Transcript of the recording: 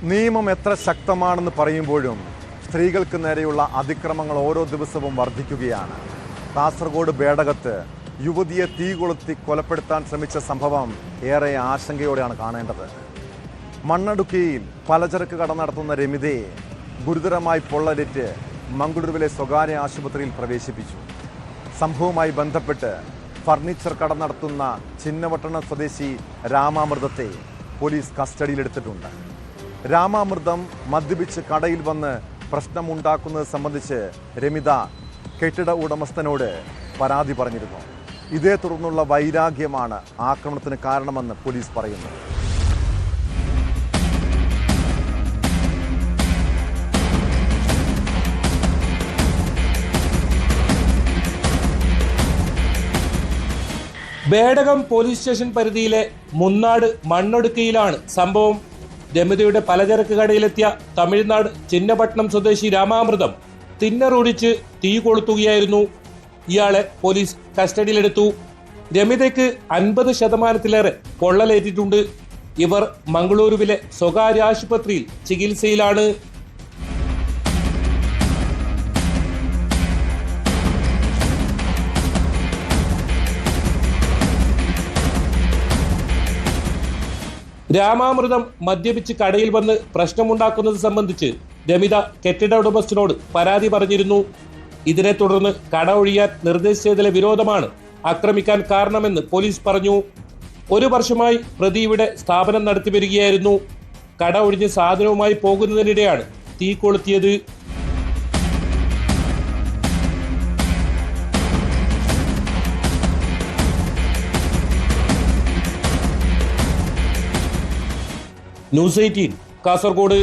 നിയമം എത്ര ശക്തമാണെന്ന് പറയുമ്പോഴും സ്ത്രീകൾക്ക് നേരെയുള്ള അതിക്രമങ്ങൾ ഓരോ ദിവസവും വർദ്ധിക്കുകയാണ്. കാസർഗോഡ് ബേഡകത്ത് യുവതിയെ തീ കൊളുത്തി കൊലപ്പെടുത്താൻ ശ്രമിച്ച സംഭവം ഏറെ ആശങ്കയോടെയാണ് കാണേണ്ടത്. മണ്ണടുക്കിയിൽ പലചരക്ക് കട നടത്തുന്ന രമിതയെ ഗുരുതരമായി പൊള്ളലേറ്റ് മംഗളൂരുവിലെ സ്വകാര്യ ആശുപത്രിയിൽ പ്രവേശിപ്പിച്ചു. സംഭവവുമായി ബന്ധപ്പെട്ട് ഫർണിച്ചർ കട നടത്തുന്ന ചിന്നവട്ടണം സ്വദേശി രാമാമൃതത്തെ പോലീസ് കസ്റ്റഡിയിലെടുത്തിട്ടുണ്ട്. രാമാമൃതം മദ്യപിച്ച് കടയിൽ വന്ന് പ്രശ്നമുണ്ടാക്കുന്നത് സംബന്ധിച്ച് രമിത കെട്ടിട ഉടമസ്ഥനോട് പരാതി പറഞ്ഞിരുന്നു. ഇതേ തുടർന്നുള്ള വൈരാഗ്യമാണ് ആക്രമണത്തിന് കാരണമെന്ന് പോലീസ് പറയുന്നു. ബേഡകം പോലീസ് സ്റ്റേഷൻ പരിധിയിലെ മുന്നാട് മണ്ണൊടുക്കയിലാണ് സംഭവം. രമിതയുടെ പലചരക്ക് കടയിലെത്തിയ തമിഴ്നാട് ചിന്നപട്ടണം സ്വദേശി രാമാമൃതം തിന്നറൊടിച്ച് തീ കൊളുത്തുകയായിരുന്നു. ഇയാളെ പോലീസ് കസ്റ്റഡിയിലെടുത്തു. രമിതയ്ക്ക് 50% പൊള്ളലേറ്റിട്ടുണ്ട്. ഇവർ മംഗളൂരുവിലെ സ്വകാര്യ ആശുപത്രിയിൽ ചികിത്സയിലാണ്. രാമാമൃതം മദ്യപിച്ച് കടയിൽ വന്ന് പ്രശ്നമുണ്ടാക്കുന്നത് സംബന്ധിച്ച് രമിത കെട്ടിട ഉടമസ്ഥനോട് പരാതി പറഞ്ഞിരുന്നു. ഇതിനെ തുടർന്ന് കട ഒഴിയാൻ നിർദ്ദേശിച്ചതിലെ വിരോധമാണ് ആക്രമിക്കാൻ കാരണമെന്ന് പോലീസ് പറഞ്ഞു. 1 വർഷമായി പ്രതി ഇവിടെ സ്ഥാപനം നടത്തി വരികയായിരുന്നു. കട ഒഴിഞ്ഞ് സാധനവുമായി പോകുന്നതിനിടെയാണ് തീ കൊളുത്തിയത്. ന്യൂസ് 18 കാസർഗോഡ്.